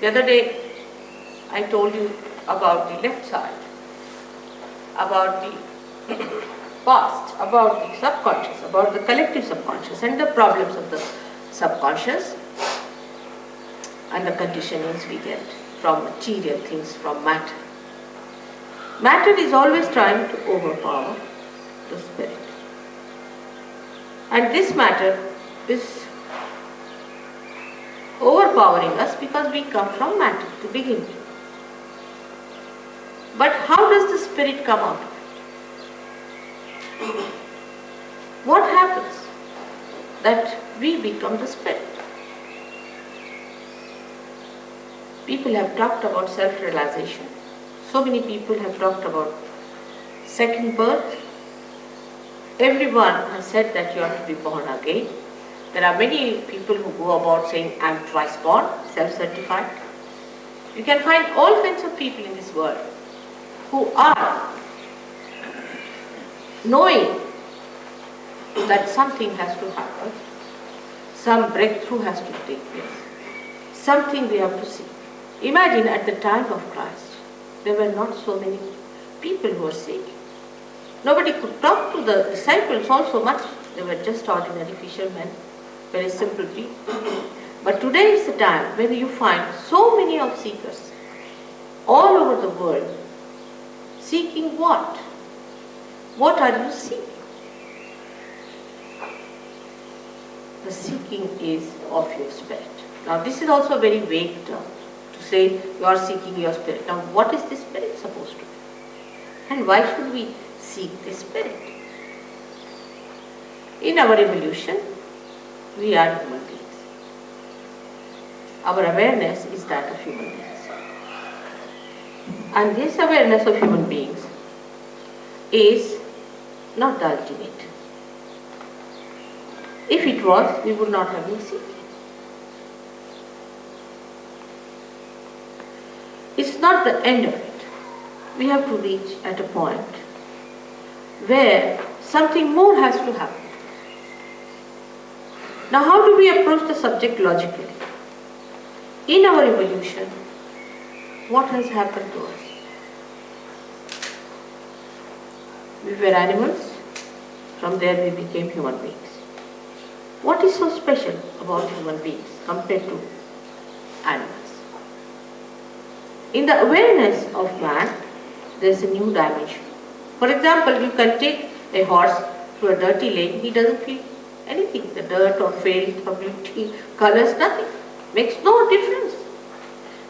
The other day I told you about the left side, about the past, about the subconscious, about the collective subconscious and the problems of the subconscious and the conditionings we get from material things, from matter. Matter is always trying to overpower the spirit. And this matter is overpowering us because we come from matter to begin with. But how does the spirit come out of it? What happens that we become the spirit? People have talked about self-realization. So many people have talked about second birth. Everyone has said that you have to be born again. There are many people who go about saying, I am twice born, self-certified. You can find all kinds of people in this world who are knowing that something has to happen, some breakthrough has to take place, something we have to see. Imagine at the time of Christ, there were not so many people who were sick. Nobody could talk to the disciples also much. They were just ordinary fishermen, very simple people. But today is the time when you find so many of seekers all over the world. Seeking what? What are you seeking? The seeking is of your spirit. Now this is also a very vague term to say you are seeking your spirit. Now what is this spirit supposed to be? And why should we seek this spirit? In our evolution, we are human beings. Our awareness is that of human beings. And this awareness of human beings is not the ultimate. If it was, we would not have been seeking. It's not the end of it. We have to reach at a point where something more has to happen. Now how do we approach the subject logically? In our evolution, what has happened to us? We were animals, from there we became human beings. What is so special about human beings compared to animals? In the awareness of man, there is a new dimension. For example, you can take a horse to a dirty lane, he doesn't feel anything, the dirt or filth or beauty, colors, nothing. Makes no difference.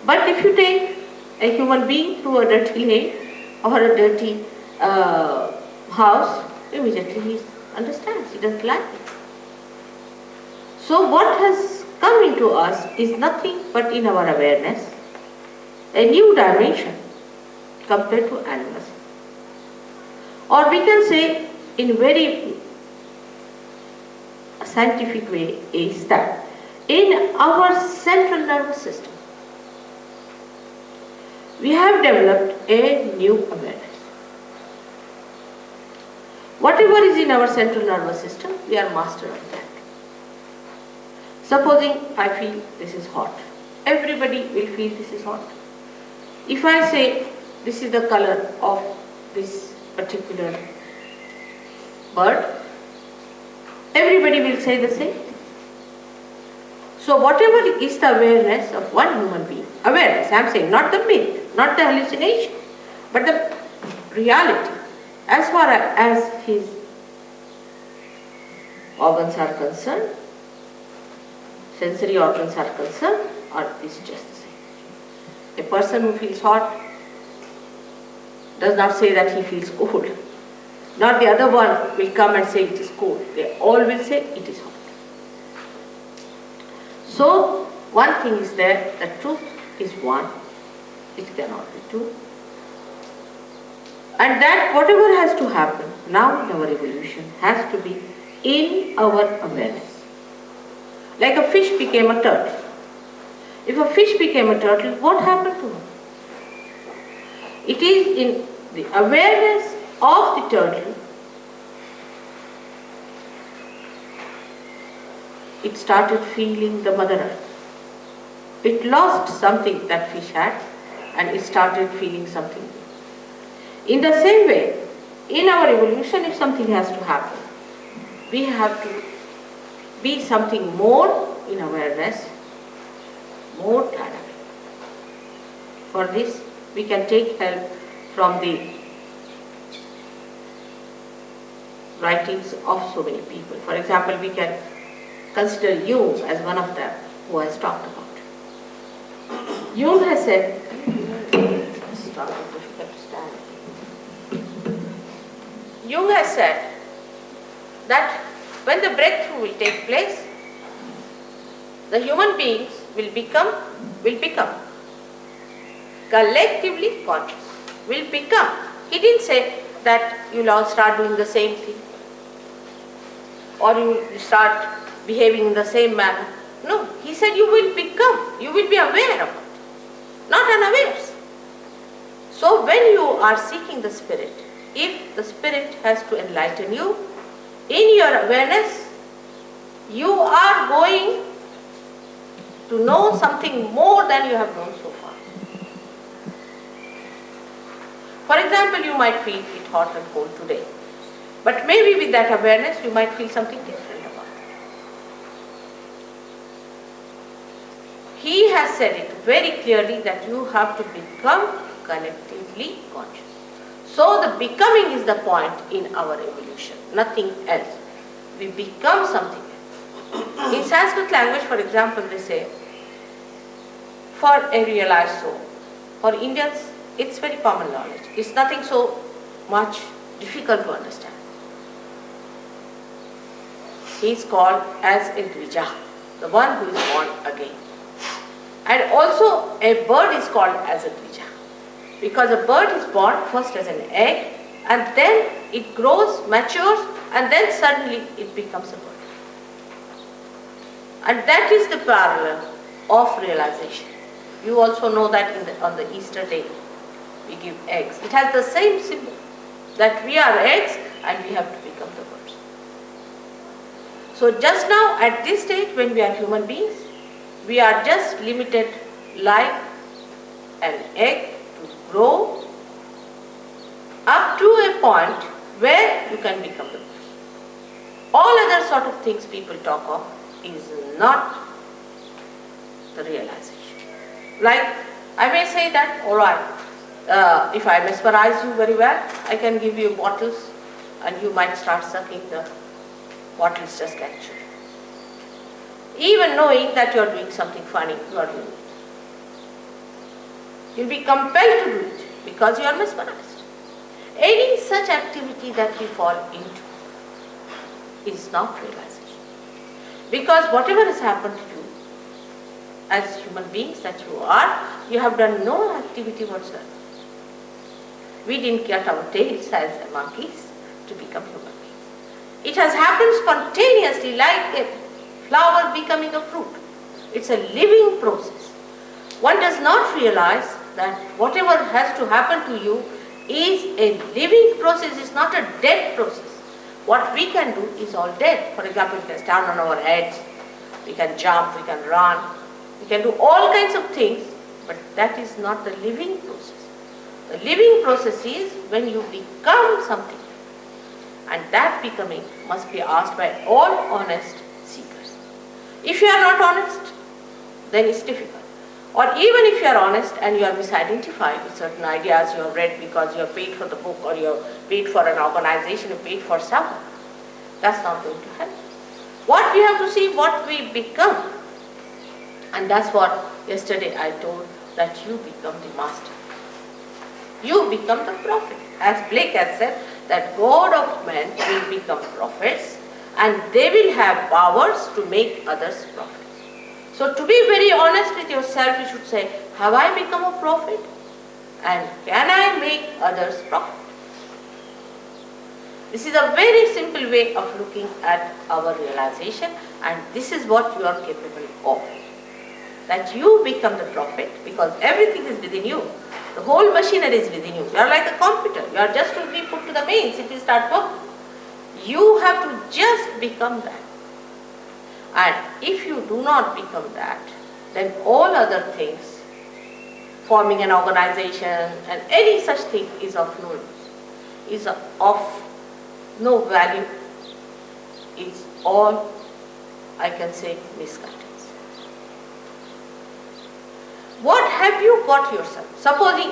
But if you take a human being through a dirty lane or a dirty house, immediately he understands, he doesn't like it. So what has come into us is nothing but in our awareness, a new dimension compared to animals. Or we can say in very scientific way is that in our central nervous system, we have developed a new awareness. Whatever is in our central nervous system, we are master of that. Supposing I feel this is hot, everybody will feel this is hot. If I say this is the color of this particular bird, everybody will say the same. So whatever is the awareness of one human being, awareness, I am saying, not the myth, not the hallucination, but the reality, as far as his organs are concerned, sensory organs are concerned, is just the same. A person who feels hot does not say that he feels cold. Not the other one will come and say it is cold. They all will say it is hot. So, one thing is there, the truth is one, it cannot be two. And that whatever has to happen now in our evolution has to be in our awareness. Like a fish became a turtle. If a fish became a turtle, what happened to him? It is in the awareness of the turtle, it started feeling the Mother Earth. It lost something that fish had and it started feeling something. In the same way, in our evolution, if something has to happen, we have to be something more in awareness, more dynamic. For this, we can take help from the writings of so many people. For example, we can consider Jung as one of them who has talked about. Jung has said, Jung has said that when the breakthrough will take place, the human beings will become collectively conscious, will become. He didn't say that you'll all start doing the same thing or you start behaving in the same manner. No, he said you will become, you will be aware of it, not unawares. So when you are seeking the Spirit, if the Spirit has to enlighten you, in your awareness, you are going to know something more than you have known so far. For example, you might feel it hot and cold today, but maybe with that awareness, you might feel something different about it. He has said it very clearly that you have to become collectively conscious. So the becoming is the point in our evolution, nothing else. We become something else. In Sanskrit language, for example, they say, for a realized soul. For Indians, it's very common knowledge. It's nothing so much difficult to understand. He is called as a Dvija, the one who is born again. And also a bird is called as a Dvija. Because a bird is born first as an egg and then it grows, matures and then suddenly it becomes a bird. And that is the parallel of realization. You also know that on the Easter day we give eggs. It has the same symbol that we are eggs and we have to become the birds. So just now at this stage when we are human beings, we are just limited like an egg to grow up to a point where you can become the bird. All other sort of things people talk of is not the realization. Like I may say that, alright, if I mesmerize you very well, I can give you bottles and you might start sucking the bottles just casually. Even knowing that you are doing something funny, you are doing it. You will be compelled to do it because you are mesmerized. Any such activity that we fall into is not realization. Because whatever has happened to you, as human beings that you have done no activity whatsoever. We didn't cut our tails as monkeys to become human beings. It has happened spontaneously like a flower becoming a fruit. It's a living process. One does not realize that whatever has to happen to you is a living process, it's not a dead process. What we can do is all dead. For example, we can stand on our heads, we can jump, we can run, we can do all kinds of things, but that is not the living process. The living process is when you become something, and that becoming must be asked by all honest seekers. If you are not honest, then it's difficult. Or even if you are honest and you are misidentified with certain ideas you have read because you have paid for the book or you have paid for an organization, you paid for someone, that's not going to help. What we have to see, what we become. And that's what yesterday I told, that you become the master. You become the prophet. As Blake has said, that God of men will become prophets and they will have powers to make others prophets. So to be very honest with yourself, you should say, have I become a prophet? And can I make others prophet? This is a very simple way of looking at our realization, and this is what you are capable of. That you become the prophet because everything is within you. The whole machinery is within you. You are like a computer. You are just to be put to the mains if you start working. You have to just become that. And if you do not become that, then all other things, forming an organization and any such thing, is of no use, is of no value, is all, I can say, misguidance. What have you got yourself? Supposing,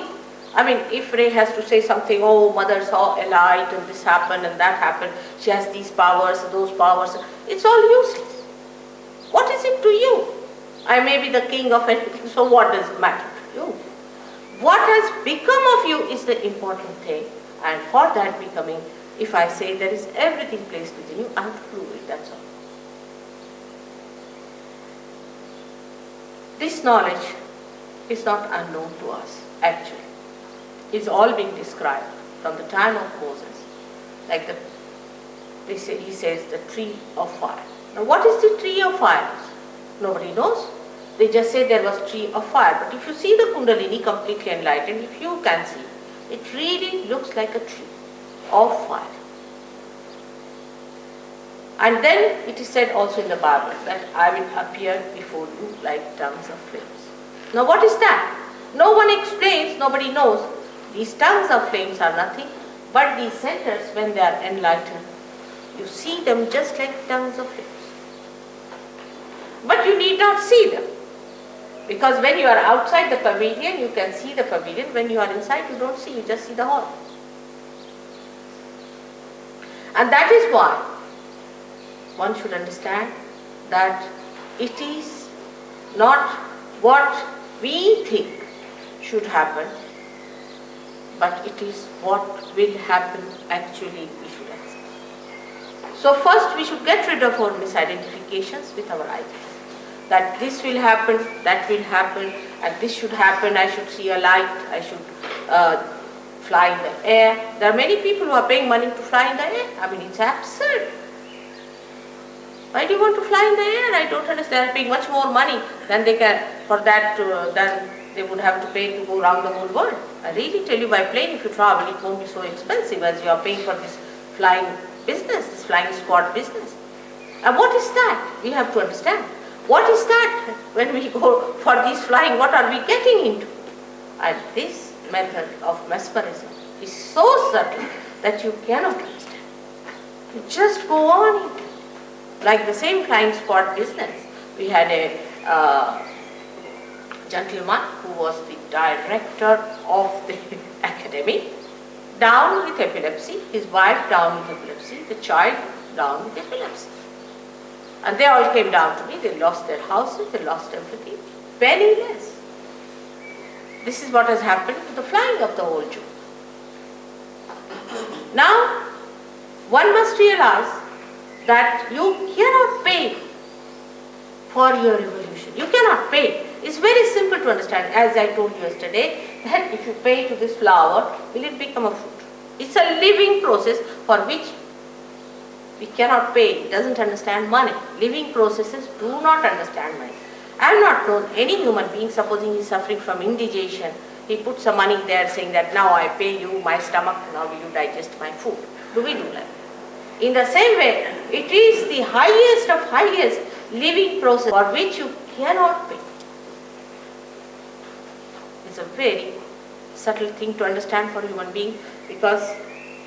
if Ray has to say something, oh, mother saw a light and this happened and that happened, she has these powers, those powers, it's all useless. What is it to you? I may be the king of anything, so what does it matter to you? What has become of you is the important thing, and for that becoming, if I say there is everything placed within you, I have to prove it, that's all. This knowledge is not unknown to us, actually. It's all being described from the time of Moses, like he says the tree of fire. Now what is the tree of fire? Nobody knows. They just say there was tree of fire. But if you see the Kundalini completely enlightened, if you can see, it really looks like a tree of fire. And then it is said also in the Bible that I will appear before you like tongues of flames. Now what is that? No one explains, nobody knows. These tongues of flames are nothing but these centers, when they are enlightened, you see them just like tongues of flames. But you need not see them, because when you are outside the pavilion, you can see the pavilion. When you are inside, you don't see, you just see the hall. And that is why one should understand that it is not what we think should happen, but it is what will happen actually we should accept. So first we should get rid of our misidentifications with our ideas. That this will happen, that will happen, and this should happen, I should see a light, I should fly in the air. There are many people who are paying money to fly in the air. It's absurd. Why do you want to fly in the air? I don't understand. They are paying much more money than they can for that, than they would have to pay to go around the whole world. I really tell you, by plane, if you travel, it won't be so expensive as you are paying for this flying business, this flying squad business. And what is that? We have to understand. What is that? When we go for this flying, what are we getting into? And this method of mesmerism is so subtle that you cannot understand. You just go on into it. Like the same flying squad business. We had a gentleman who was the director of the academy, down with epilepsy, his wife down with epilepsy, the child down with epilepsy. And they all came down to me, they lost their houses, they lost everything, penniless. This is what has happened to the flying of the whole Jew. Now, one must realize that you cannot pay for your evolution. You cannot pay. It's very simple to understand. As I told you yesterday, that if you pay to this flower, will it become a fruit? It's a living process for which we cannot pay. It doesn't understand money. Living processes do not understand money. I have not known any human being, supposing he is suffering from indigestion, he puts some money there saying that now I pay you my stomach, now will you digest my food. Do we do that? In the same way, it is the highest of highest living process for which you cannot pay. It's a very subtle thing to understand for human beings, because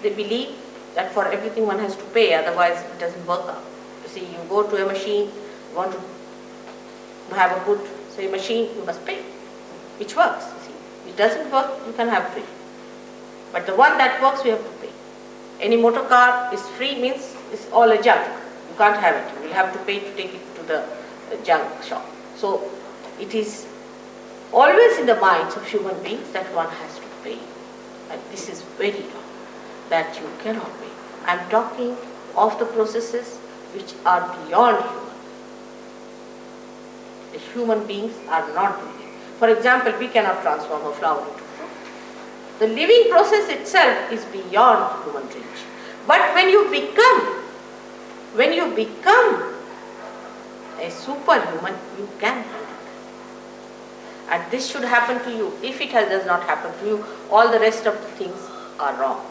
they believe that for everything one has to pay, otherwise it doesn't work out. You see, you go to a machine, you want to have a good, say, machine, you must pay, which works. You see, it doesn't work, you can have free. But the one that works, we have to pay. Any motor car is free, means it's all a junk. You can't have it. You will have to pay to take it to the junk shop. So it is always in the minds of human beings that one has to pay. And this is very wrong, that you cannot pay. I am talking of the processes which are beyond human. The human beings are not doing it. For example, we cannot transform a flower into fruit. The living process itself is beyond human reach. But when you become a superhuman, you can handle it. And this should happen to you. If it does not happen to you, all the rest of the things are wrong.